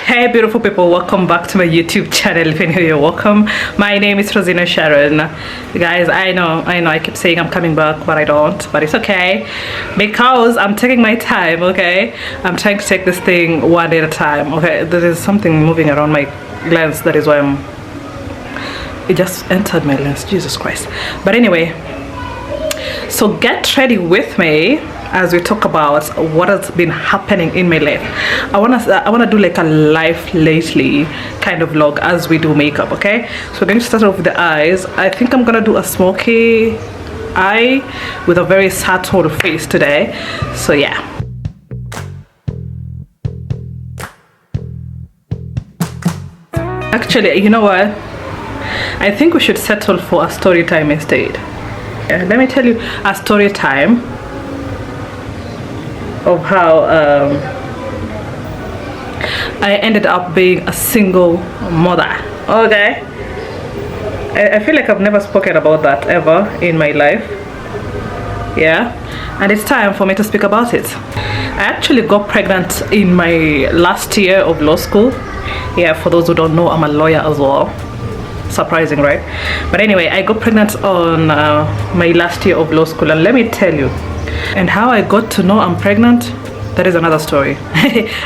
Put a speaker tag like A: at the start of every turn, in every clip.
A: Hey beautiful people, welcome back to my YouTube channel. If you're new, you're welcome. My name is Rosina Sharon. Guys, I know I keep saying I'm coming back, but I don't, but it's okay because I'm taking my time. Okay, I'm trying to take this thing one day at a time. Okay, there is something moving around my lens, that is why it just entered my lens, Jesus Christ. But anyway, so get ready with me as we talk about what has been happening in my life. I wanna do like a life lately kind of vlog as we do makeup. Okay, so we're going to start off with the eyes. I think I'm gonna do a smoky eye with a very subtle face today. So yeah. Actually, you know what, I think we should settle for a story time instead. Let me tell you a story time of how I ended up being a single mother. Okay, I feel like I've never spoken about that ever in my life. Yeah, and it's time for me to speak about it. I actually got pregnant in my last year of law school. Yeah, for those who don't know, I'm a lawyer as well. Surprising, right? But anyway, I got pregnant on my last year of law school, and let me tell you, and how I got to know I'm pregnant, that is another story.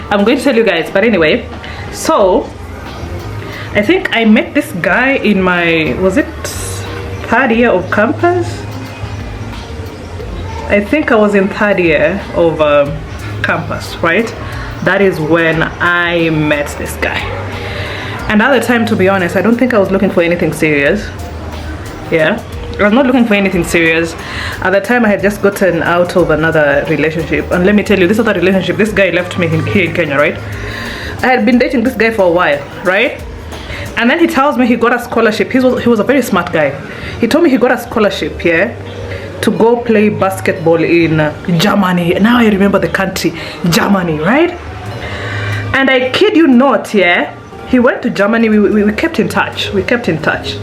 A: I'm going to tell you guys. But anyway, so I think I met this guy in my, was it third year of campus? I think I was in third year of campus, right? That is when I met this guy. And at the time, to be honest, I don't think I was looking for anything serious. Yeah, I was not looking for anything serious. At the time, I had just gotten out of another relationship. And let me tell you, this other relationship, this guy left me here in Kenya, right? I had been dating this guy for a while, right? And then he tells me he got a scholarship. He was a very smart guy. He told me he got a scholarship, yeah, to go play basketball in Germany. Now I remember the country, Germany, right? And I kid you not, yeah, he went to Germany. We kept in touch. We kept in touch.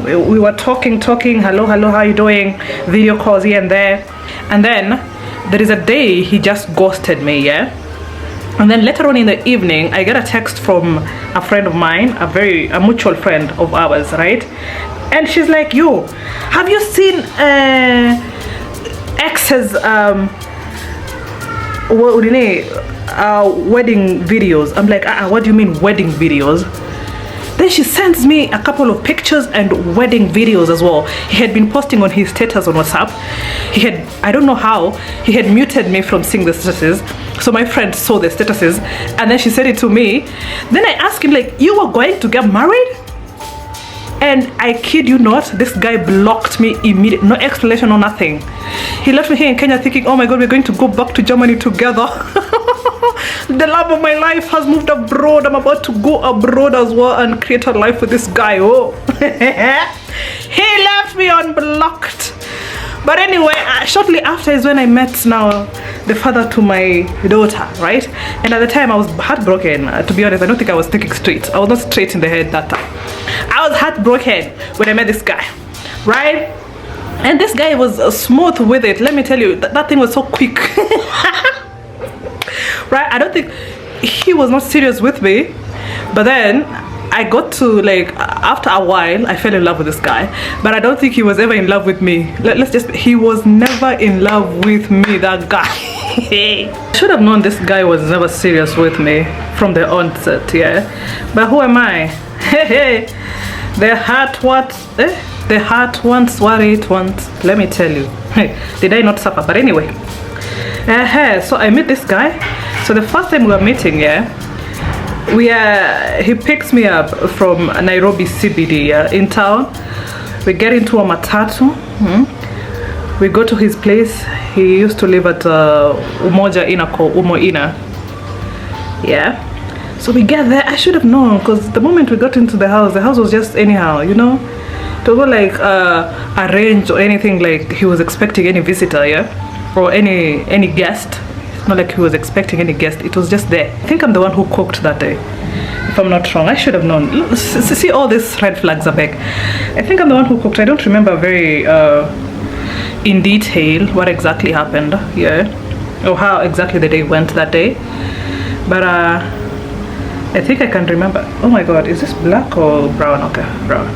A: We were talking, hello, how you doing? Video calls here and there. And then there is a day he just ghosted me, yeah? And then later on in the evening, I get a text from a friend of mine, a mutual friend of ours, right? And she's like, yo, have you seen ex's wedding videos? I'm like, what do you mean wedding videos? Then she sends me a couple of pictures and wedding videos as well. He had been posting on his status on WhatsApp. I don't know how, he had muted me from seeing the statuses. So my friend saw the statuses and then she said it to me. Then I asked him, like, you were going to get married? And I kid you not, this guy blocked me immediately. No explanation or nothing. He left me here in Kenya thinking, oh my God, we're going to go back to Germany together. The love of my life has moved abroad. I'm about to go abroad as well and create a life with this guy. Oh, he left me unblocked. But anyway, shortly after is when I met now the father to my daughter, right? And at the time I was heartbroken. To be honest, I don't think I was thinking straight. I was not straight in the head that time. I was heartbroken when I met this guy, right? And this guy was smooth with it. Let me tell you, that thing was so quick. Right? I don't think he was not serious with me, but then I got to, like, after a while I fell in love with this guy, but I don't think he was ever in love with me. He was never in love with me, that guy. I should have known this guy was never serious with me from the onset, yeah, but who am I? The heart wants what it wants. Let me tell you. Did I not suffer? But anyway, so I met this guy. So the first time we were meeting, yeah, he picks me up from Nairobi CBD, in town. We get into a matatu. We go to his place. He used to live at Umoja Ina called Umo Ina. Yeah. So we get there. I should have known, because the moment we got into the house was just anyhow, you know. To go like arrange or anything, like he was expecting any visitor, yeah, or any guest. Not like he was expecting any guest. It was just there. I think I'm the one who cooked that day, if I'm not wrong. I should have known. See, all these red flags are back. I think I'm the one who cooked. I don't remember very in detail what exactly happened, yeah, or how exactly the day went that day. But I think I can remember. Oh my god, is this black or brown? Okay, brown.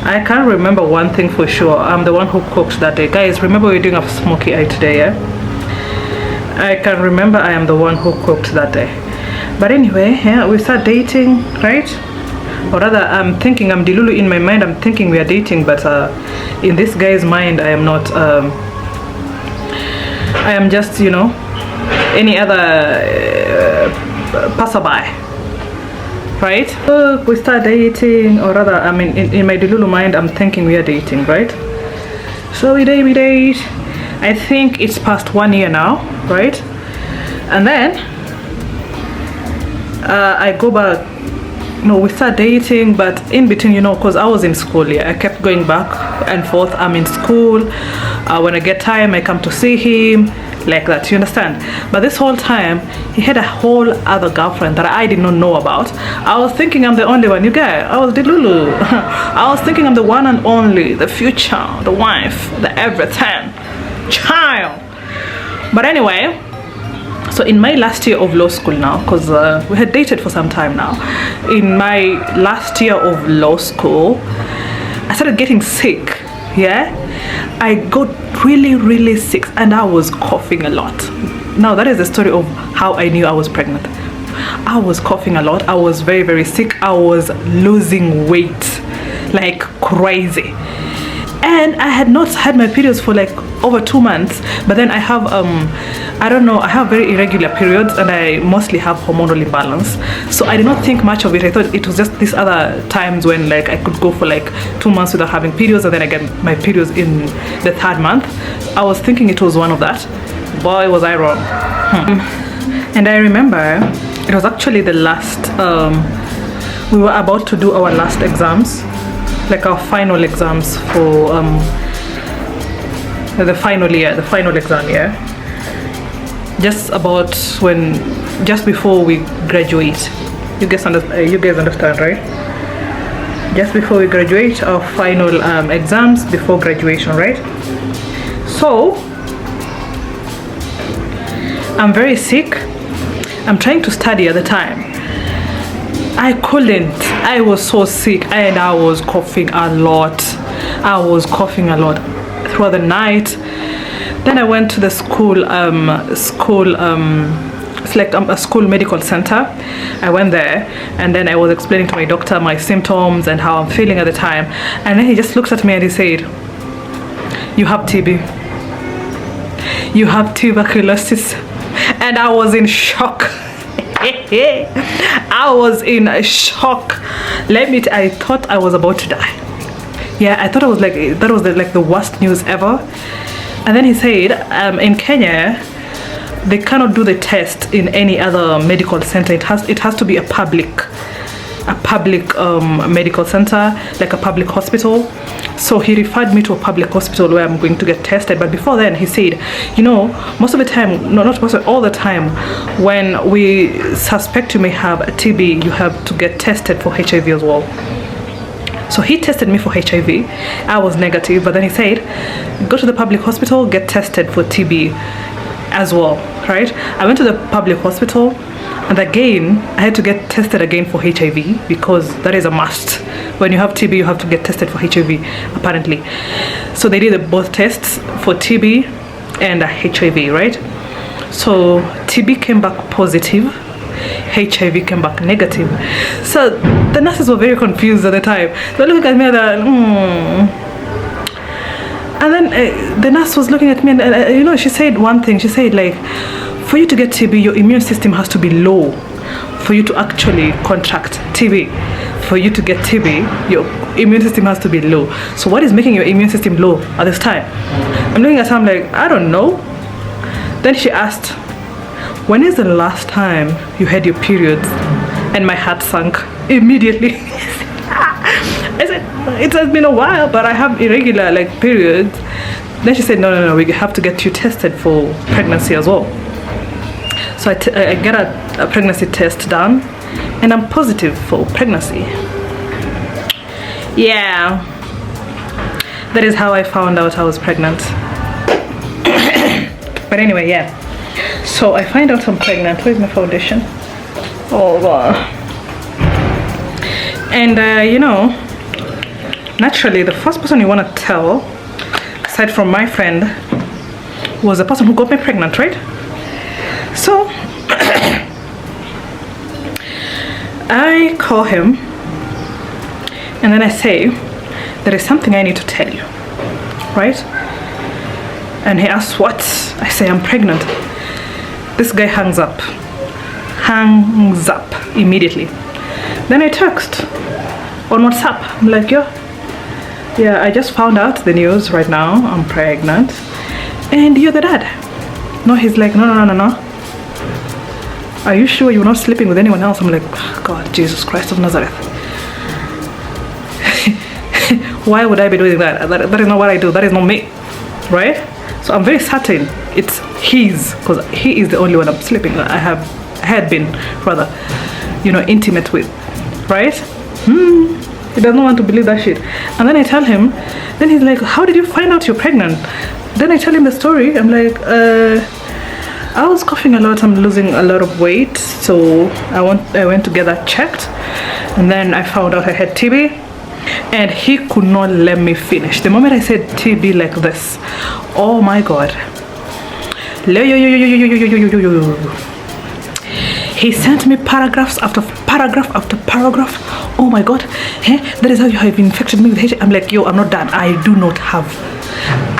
A: I can't remember one thing for sure. I'm the one who cooked that day. Guys, remember we're doing a smoky eye today, yeah? I can remember I am the one who cooked that day. But anyway, yeah, we start dating, right? Or rather, I'm thinking, I'm Dilulu in my mind, I'm thinking we are dating, but in this guy's mind, I am not, I am just, you know, any other passerby, right? So we start dating, or rather, I mean, in my Dilulu mind, I'm thinking we are dating, right? So we date. I think it's past 1 year now, right? And then I go back. No, we start dating, but in between, you know, because I was in school, yeah, I kept going back and forth. I'm in school. When I get time, I come to see him, like that, you understand? But this whole time, he had a whole other girlfriend that I did not know about. I was thinking I'm the only one. You get? I was the Lulu. I was thinking I'm the one and only, the future, the wife, the everything, child. But anyway, so in my last year of law school now, because we had dated for some time now, in my last year of law school, I started getting sick. Yeah, I got really sick and I was coughing a lot. Now that is the story of how I knew I was pregnant. I was coughing a lot. I was very sick. I was losing weight like crazy. And I had not had my periods for like over 2 months, but then I have I don't know, I have very irregular periods and I mostly have hormonal imbalance, so I did not think much of it. I thought it was just these other times when like I could go for like 2 months without having periods and then I get my periods in the 3rd month. I was thinking it was one of that. Boy, was I wrong. And I remember it was actually the last we were about to do our last exams, like our final exams for the final year, the final exam year, just before we graduate. You guys understand, right? Just before we graduate, our final exams before graduation, right? So I'm very sick. I'm trying to study at the time. I couldn't. I was so sick and I was coughing a lot. Throughout the night. Then I went to the school, it's like a school medical center. I went there and then I was explaining to my doctor my symptoms and how I'm feeling at the time. And then he just looked at me and he said, "You have TB. You have tuberculosis." And I was in shock. I was in shock. I thought I was about to die. Yeah, I thought I was like, that was like the worst news ever. And then he said, in Kenya, they cannot do the test in any other medical center. It has to be a public medical center, like a public hospital. So he referred me to a public hospital where I'm going to get tested. But before then, he said, you know, most of the time, no, not most of all the time, when we suspect you may have a TB, you have to get tested for HIV as well. So he tested me for HIV. I was negative, but then he said, go to the public hospital, get tested for TB as well, right? I went to the public hospital, and again, I had to get tested again for HIV because that is a must. When you have TB, you have to get tested for HIV, apparently. So they did both tests for TB and HIV, right? So TB came back positive, HIV came back negative. So the nurses were very confused at the time. They were looking at me and and then the nurse was looking at me and you know, she said one thing. She said, like, for you to get TB, your immune system has to be low for you to actually contract TB. For you to get TB, your immune system has to be low. So what is making your immune system low at this time? I'm looking at her, I'm like, I don't know. Then she asked, when is the last time you had your periods? And my heart sank immediately. I said, it has been a while, but I have irregular like periods. Then she said, no, we have to get you tested for pregnancy as well. So I get a pregnancy test done, and I'm positive for pregnancy. Yeah, that is how I found out I was pregnant. But anyway, yeah. So I find out I'm pregnant. Where's my foundation? Oh God. And naturally the first person you want to tell, aside from my friend, was the person who got me pregnant, right? So I call him and then I say, there is something I need to tell you, right? And he asks, what? I say, I'm pregnant. This guy hangs up immediately. Then I text on WhatsApp. I'm like, yeah, I just found out the news right now. I'm pregnant and you're the dad. No, he's like, no. Are you sure you're not sleeping with anyone else? I'm like, God, Jesus Christ of Nazareth. Why would I be doing that? That is not what I do. That is not me, right? So I'm very certain it's his, because he is the only one I'm sleeping. I had been rather, intimate with, right? He doesn't want to believe that shit. And then I tell him, then he's like, how did you find out you're pregnant? Then I tell him the story. I'm like, I was coughing a lot. I'm losing a lot of weight, so I went to get that checked, and then I found out I had TB. And he could not let me finish. The moment I said TB like this, oh my God. He sent me paragraphs after paragraph after paragraph. Oh my God, that is how you have infected me with HIV. I'm like, I'm not done.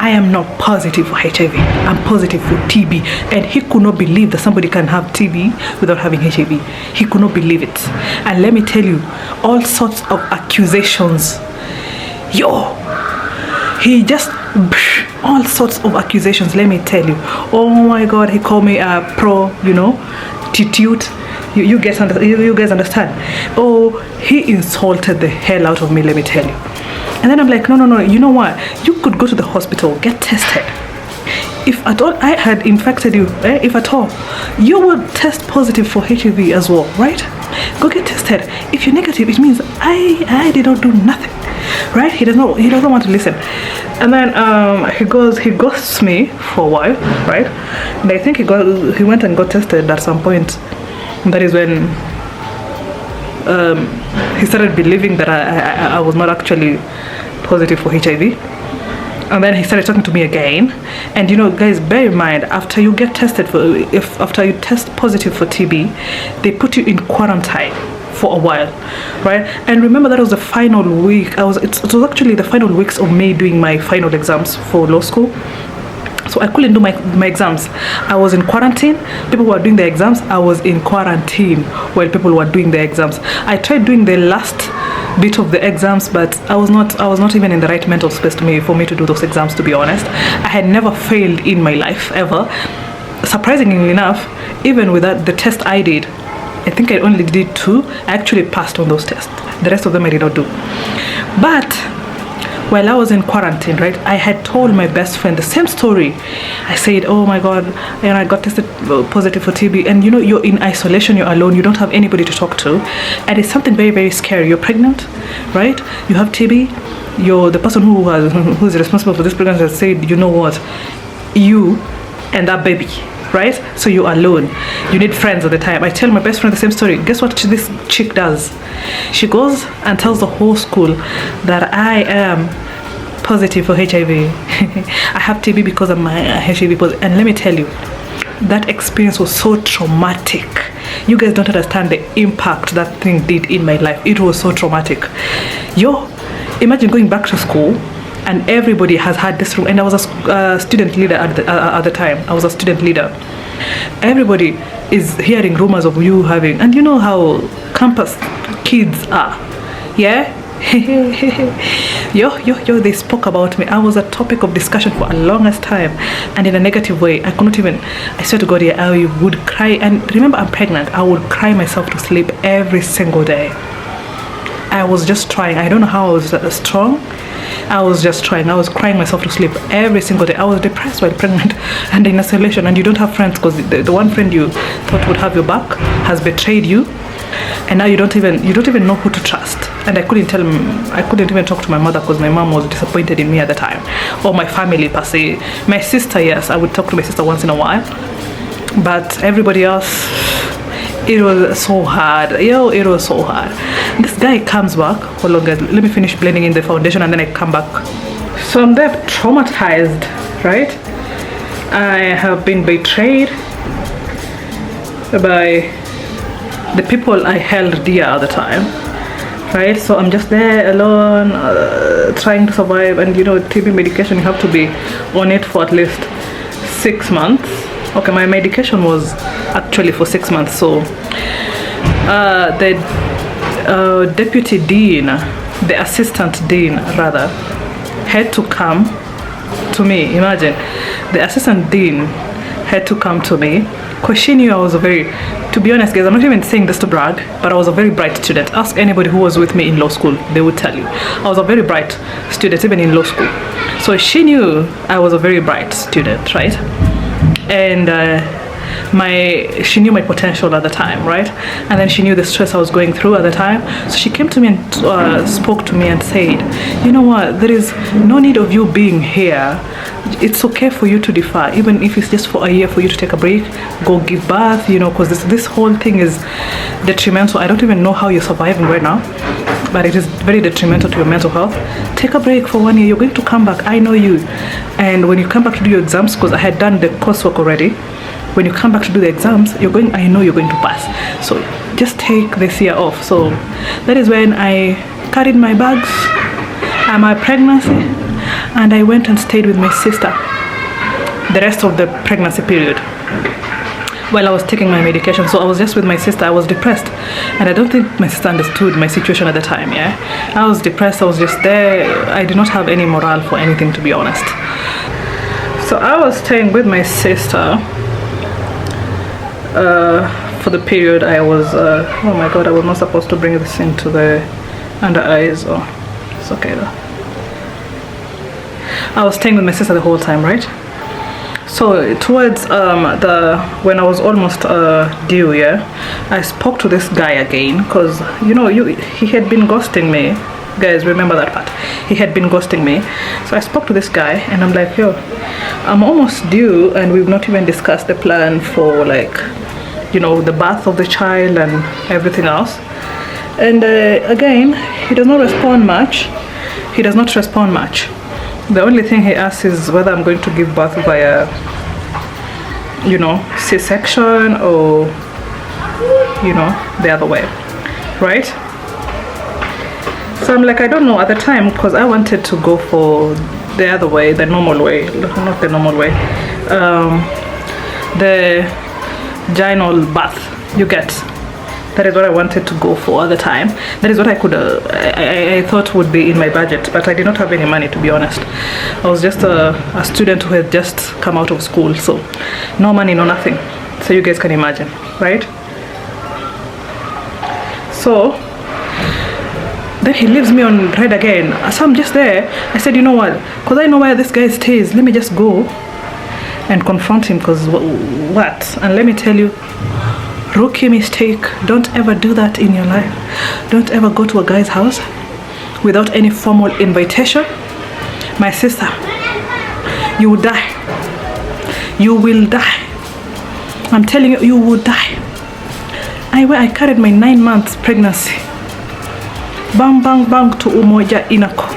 A: I am not positive for HIV. I'm positive for TB. And he could not believe that somebody can have TB without having HIV. He could not believe it. And let me tell you, all sorts of accusations. He just, all sorts of accusations, let me tell you. Oh my God, he called me a titute. You guys understand? Oh, he insulted the hell out of me, let me tell you. And then I'm like, no, you know what? You could go to the hospital, get tested. If at all I had infected you, if at all, you would test positive for HIV as well, right? Go get tested. If you're negative, it means I did not do nothing, right? He doesn't want to listen. And then he ghosts me for a while, right? And I think he went and got tested at some point. And that is when he started believing that I was not actually positive for HIV. And then he started talking to me again. And guys, bear in mind, after you get tested after you test positive for TB, they put you in quarantine for a while, right? And remember, that was the final week. It was actually the final weeks of me doing my final exams for law school. So I couldn't do my exams. I was in quarantine. People were doing their exams. I was in quarantine while people were doing their exams. I tried doing the last bit of the exams, but I was not even in the right mental space for me to do those exams, to be honest. I had never failed in my life ever. Surprisingly enough, even with the test I did, I think I only did 2. I actually passed on those tests. The rest of them I did not do. But while I was in quarantine, right, I had told my best friend the same story. I said, oh my God, I got tested positive for TB. And you're in isolation, you're alone, you don't have anybody to talk to. And it's something very, very scary. You're pregnant, right? You have TB. The person who's responsible for this pregnancy has said, you know what? You and that baby, right? So you're alone. You need friends at the time. I tell my best friend the same story. Guess what this chick does? She goes and tells the whole school that I am positive for HIV. I have TB because of my HIV positive. And let me tell you, that experience was so traumatic. You guys don't understand the impact that thing did in my life. It was so traumatic. Imagine going back to school and everybody has had this room. And I was a student leader at the time. I was a student leader. Everybody is hearing rumors of you having, and you know how campus kids are, yeah. They spoke about me. I was a topic of discussion for a longest time, and in a negative way. I swear to God, I would cry. And remember, I'm pregnant. I would cry myself to sleep every single day. I was just trying. I don't know how I was strong. I was just trying. I was crying myself to sleep every single day. I was depressed while pregnant and in isolation, and you don't have friends because the one friend you thought would have your back has betrayed you, and now you don't even know who to trust. And I couldn't even talk to my mother because my mom was disappointed in me at the time, or my family per se. My sister, yes, I would talk to my sister once in a while, but everybody else, It was so hard. Yo, it was so hard. This guy comes back. Hold on, guys. Let me finish blending in the foundation and then I come back. So I'm there traumatized, right? I have been betrayed by the people I held dear at the time, right? So I'm just there alone, trying to survive. And you know, TB medication, you have to be on it for at least 6 months. Okay, my medication was actually for 6 months. So the deputy dean, the assistant dean rather, had to come to me. Imagine, the assistant dean had to come to me because she knew I was a very, to be honest guys, I'm not even saying this to brag, but I was a very bright student. Ask anybody who was with me in law school, they would tell you I was a very bright student even in law school. So she knew I was a very bright student, right? And she knew my potential at the time, right? And then she knew the stress I was going through at the time. So she came to me and spoke to me and said, you know what, there is no need of you being here. It's okay for you to defer, even if it's just for a year, for you to take a break, go give birth, you know, because this whole thing is detrimental. I don't even know how you're surviving right now, but it is very detrimental to your mental health. Take a break for 1 year. You're going to come back. I know you. And when you come back to do your exams, because I had done the coursework already, when you come back to do the exams, I know you're going to pass. So just take this year off. So that is when I carried my bags and my pregnancy, and I went and stayed with my sister the rest of the pregnancy period while I was taking my medication. So I was just with my sister. I was depressed, and I don't think my sister understood my situation at the time. Yeah, I was depressed. I was just there. I did not have any morale for anything, to be honest. So I was staying with my sister for the period I was oh my god, I was not supposed to bring this into the under eyes. Oh, it's okay though. I was staying with my sister the whole time, right? So towards when I was almost due, yeah, I spoke to this guy again, because you know, he had been ghosting me. Guys, remember that part. He had been ghosting me. So I spoke to this guy and I'm like, yo, I'm almost due and we've not even discussed the plan for, like, you know, the birth of the child and everything else. And again, he does not respond much. He does not respond much. The only thing he asks is whether I'm going to give birth via, you know, C-section or, you know, the other way, right? So I'm like, I don't know at the time, because I wanted to go for the other way, the normal way, not the normal way, the vaginal birth, you get. That is what I wanted to go for at the time. That is what I could, I thought would be in my budget, but I did not have any money, to be honest. I was just a student who had just come out of school, so no money, no nothing. So you guys can imagine, right? So then he leaves me on red again. So I'm just there. I said, you know what, because I know where this guy stays, let me just go and confront him, because what? And let me tell you, rookie mistake. Don't ever do that in your life. Don't ever go to a guy's house without any formal invitation. My sister, you will die. You will die. I'm telling you, you will die. I carried my 9 months pregnancy. Bang, bang, bang to Umoja Inako.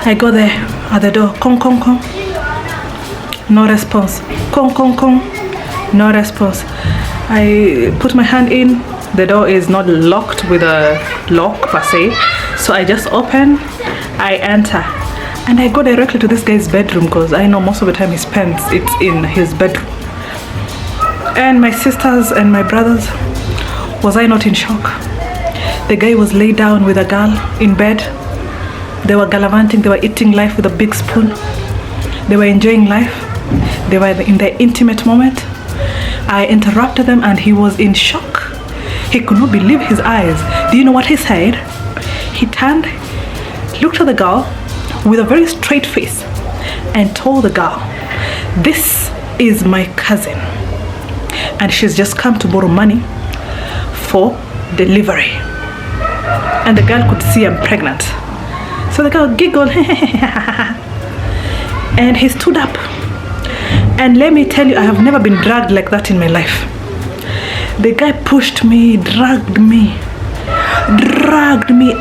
A: I go there at the door. Kong, kong, kong. No response. Kong, kong, kong. No response. I put my hand in. The door is not locked with a lock per se. So I just open. I enter. And I go directly to this guy's bedroom, because I know most of the time he spends it in his bedroom. And my sisters and my brothers, was I not in shock? The guy was laid down with a girl in bed. They were gallivanting. They were eating life with a big spoon. They were enjoying life. They were in their intimate moment. I interrupted them and he was in shock. He could not believe his eyes. Do you know what he said? He turned, looked at the girl with a very straight face and told the girl, this is my cousin and she's just come to borrow money for delivery. And the girl could see I'm pregnant. So the girl giggled. And he stood up. And let me tell you, I have never been dragged like that in my life. The guy pushed me, dragged me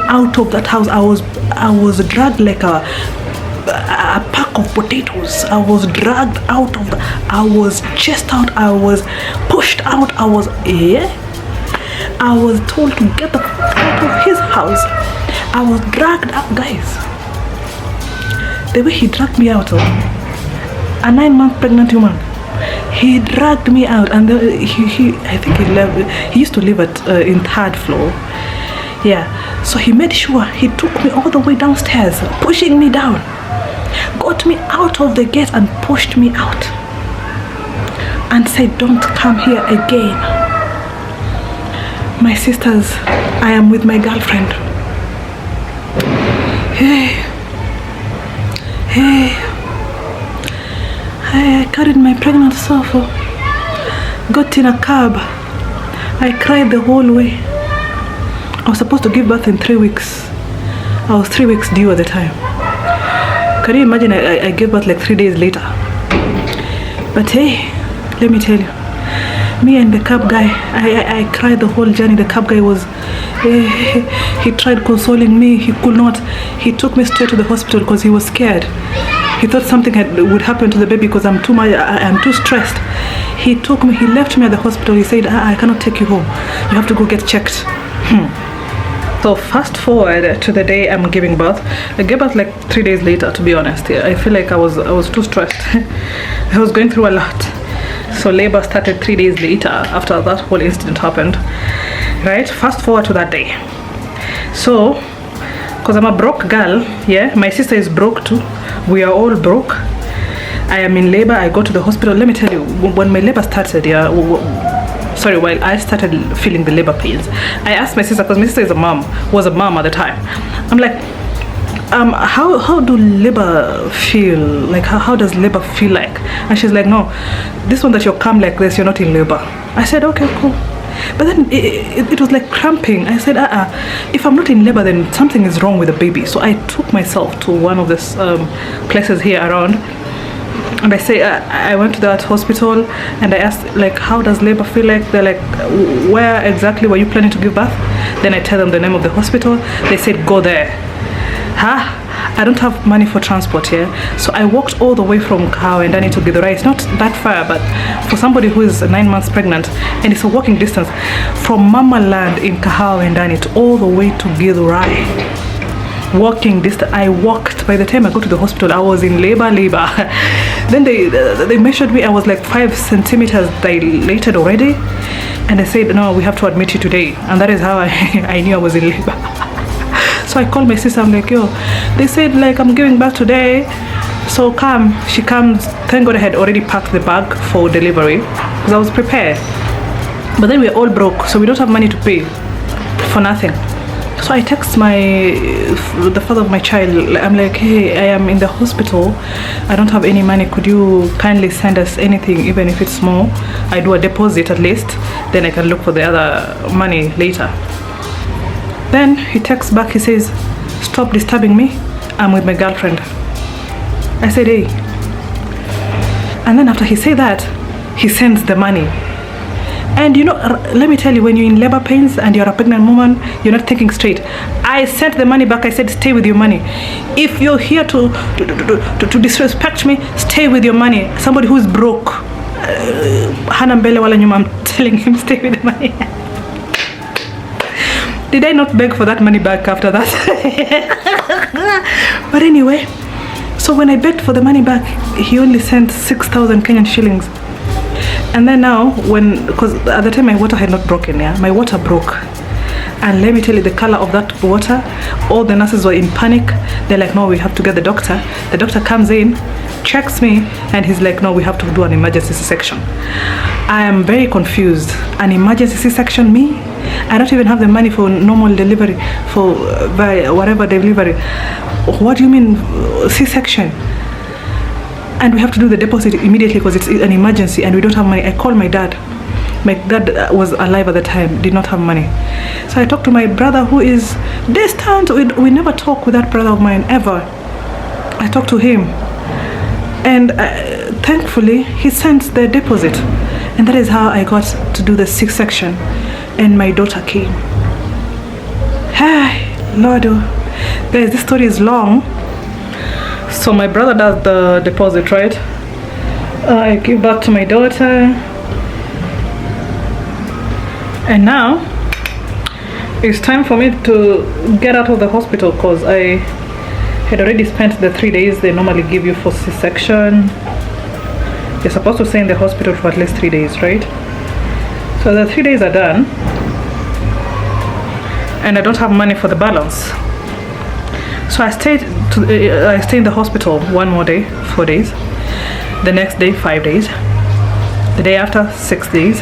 A: out of that house. I was dragged like a pack of potatoes. I was dragged out of I was chased out. I was pushed out. I was told to get the fuck out of his house. I was dragged out, guys. The way he dragged me out, a 9-month pregnant woman, he dragged me out, and I think he used to live in 3rd floor. Yeah, so he made sure he took me all the way downstairs, pushing me down, got me out of the gate and pushed me out, and said, don't come here again. My sisters, I am with my girlfriend. I carried my pregnant Sopho, got in a cab. I cried the whole way. I was supposed to give birth in 3 weeks. I was 3 weeks due at the time. Can you imagine? I gave birth like 3 days later. But hey, let me tell you, me and the cab guy, I cried the whole journey. The cab guy was, he tried consoling me. He could not. He took me straight to the hospital because he was scared. He thought something would happen to the baby because I'm too stressed. He left me at the hospital. He said, I cannot take you home. You have to go get checked. So fast forward to the day I'm giving birth. I gave birth like 3 days later, to be honest. I feel like I was too stressed. I was going through a lot. So labor started 3 days later after that whole incident happened. Right? Fast forward to that day. So, because I'm a broke girl, yeah, my sister is broke too. We are all broke. I am in labor. I go to the hospital. Let me tell you, when my labor started, yeah, while I started feeling the labor pains, I asked my sister, because my sister was a mom at the time. I'm like, how do labor feel? Like, how does labor feel like? And she's like, no, this one that you're calm like this, you're not in labor. I said, okay, cool. But then it was like cramping. I said, if I'm not in labor, then something is wrong with the baby. So I took myself to one of these places here around. And I say, I went to that hospital and I asked, like, how does labor feel like? They're like, where exactly were you planning to give birth? Then I tell them the name of the hospital. They said, go there. I don't have money for transport here. So I walked all the way from Kahao and Dani to Githurai. It's not that far, but for somebody who is 9 months pregnant, and it's a walking distance from Mama Land in Kahao and Dani to all the way to Githurai. Walking distance. I walked. By the time I got to the hospital, I was in labor. Then they measured me. I was like 5 centimeters dilated already, and they said, no, we have to admit you today. And that is how I knew I was in labor. So I called my sister. I'm like, yo, they said like I'm giving birth today, so come. She comes. Thank God I had already packed the bag for delivery because I was prepared. But then we're all broke, so we don't have money to pay for nothing. So I text the father of my child. I'm like, hey, I am in the hospital. I don't have any money. Could you kindly send us anything, even if it's small? I do a deposit at least. Then I can look for the other money later. Then he texts back. He says, stop disturbing me. I'm with my girlfriend. I said, hey. And then after he said that, he sends the money. And you know, let me tell you, when you're in labor pains and you're a pregnant woman, you're not thinking straight. I sent the money back. I said, stay with your money. If you're here to disrespect me, stay with your money. Somebody who's broke, Hana mbele wala nyuma, I'm telling him, stay with the money. Did I not beg for that money back after that? But anyway, so when I begged for the money back, he only sent 6,000 Kenyan shillings. And then now, because at the time my water had not broken, yeah, my water broke. And let me tell you, the color of that water, all the nurses were in panic. They're like, no, we have to get the doctor. The doctor comes in, checks me, and he's like, no, we have to do an emergency C-section. I am very confused. An emergency C-section, me? I don't even have the money for normal delivery, for whatever delivery. What do you mean C-section? And we have to do the deposit immediately because it's an emergency and we don't have money. I called my dad. My dad was alive at the time, did not have money. So I talked to my brother who is distant. We never talk with that brother of mine, ever. I talked to him. And thankfully, he sent the deposit. And that is how I got to do the C-section, and my daughter came. Hey, Lord, guys, this story is long. So my brother does the deposit, right? I give back to my daughter, and now it's time for me to get out of the hospital, because I had already spent the 3 days they normally give you for C-section. You're supposed to stay in the hospital for at least 3 days, right? So the 3 days are done, and I don't have money for the balance. So I stayed in the hospital one more day, 4 days. The next day, 5 days. The day after, 6 days.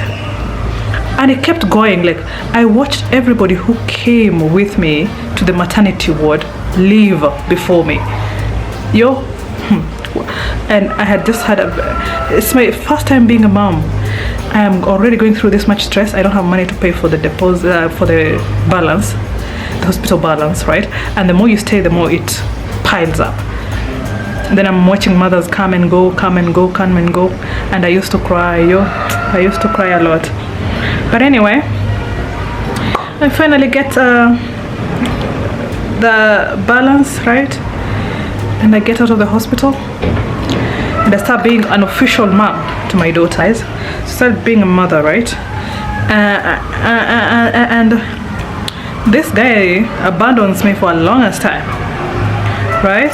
A: And it kept going. Like, I watched everybody who came with me to the maternity ward leave before me. And I had just had it's my first time being a mom. I am already going through this much stress. I don't have money to pay for the deposit, for the balance, the hospital balance, right? And the more you stay, the more it piles up. And then I'm watching mothers come and go, come and go, come and go, and I used to cry. I used to cry a lot. But anyway, I finally get the balance, right? And I get out of the hospital, and I start being an official mom to my daughters. Start being a mother, right? And this guy abandons me for a longest time, right?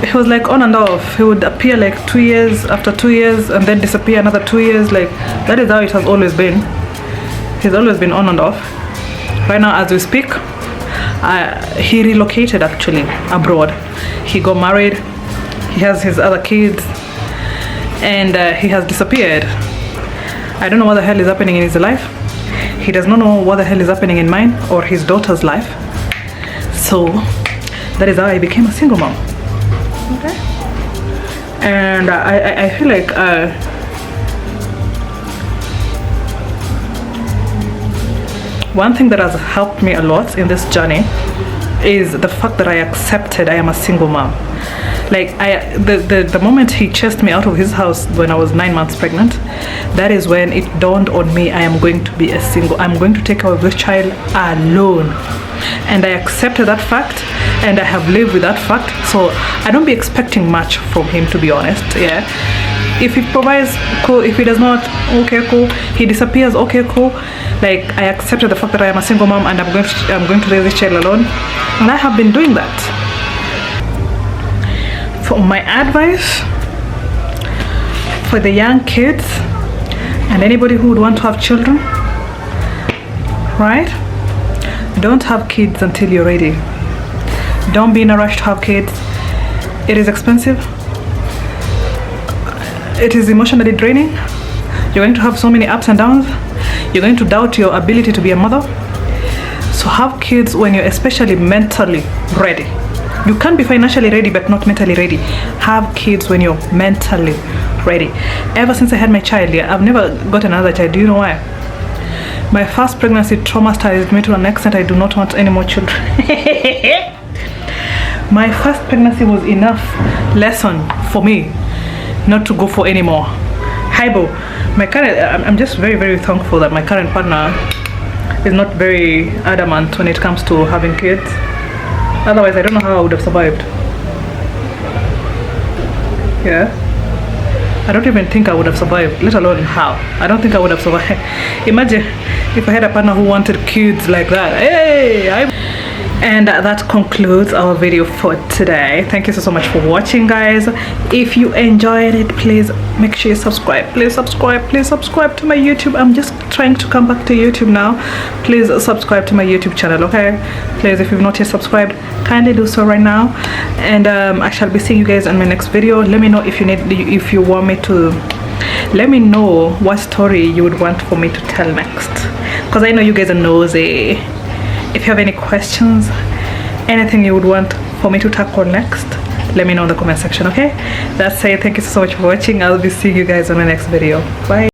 A: He was like on and off. He would appear like 2 years, after 2 years, and then disappear another 2 years. Like, that is how it has always been. He's always been on and off. Right now, as we speak, he relocated actually abroad. He got married. He has his other kids, and he has disappeared. I don't know what the hell is happening in his life. He does not know what the hell is happening in mine or his daughter's life. So that is how I became a single mom. Okay. And I feel like one thing that has helped me a lot in this journey is the fact that I accepted I am a single mom. Like, the moment he chased me out of his house when I was 9 months pregnant, that is when it dawned on me I am going to be I'm going to take care of this child alone. And I accepted that fact, and I have lived with that fact. So I don't be expecting much from him, to be honest. Yeah, if he provides, cool. If he does not, okay, cool. He disappears, okay, cool. Like, I accepted the fact that I am a single mom, and I'm going to raise this child alone, and I have been doing that. For my advice for the young kids and anybody who would want to have children, right? Don't have kids until you're ready. Don't be in a rush to have kids. It is expensive. It is emotionally draining. You're going to have so many ups and downs. You're going to doubt your ability to be a mother. So have kids when you're especially mentally ready. You can be financially ready but not mentally ready. Have kids when you're mentally ready. Ever since I had my child, yeah, I've never got another child. Do you know why? My first pregnancy traumatized me to an extent I do not want any more children. My first pregnancy was enough lesson for me not to go for any more. Hibo, I'm just very, very thankful that my current partner is not very adamant when it comes to having kids. Otherwise, I don't know how I would have survived. Yeah, I don't even think I would have survived, let alone how. I don't think I would have survived. Imagine if I had a partner who wanted kids like that. Hey, and that concludes our video for today. Thank you so much for watching, guys. If you enjoyed it, please make sure you subscribe. Please subscribe to my YouTube. I'm just trying to come back to YouTube now. Please subscribe to my YouTube channel, okay? Please, if you've not yet subscribed, kindly do so right now. And I shall be seeing you guys in my next video. Let me know if you want me to, let me know what story you would want for me to tell next, because I know you guys are nosy. If you have any questions, anything you would want for me to tackle next, let me know in the comment section, okay? That's it. Thank you so much for watching. I'll be seeing you guys on my next video. Bye.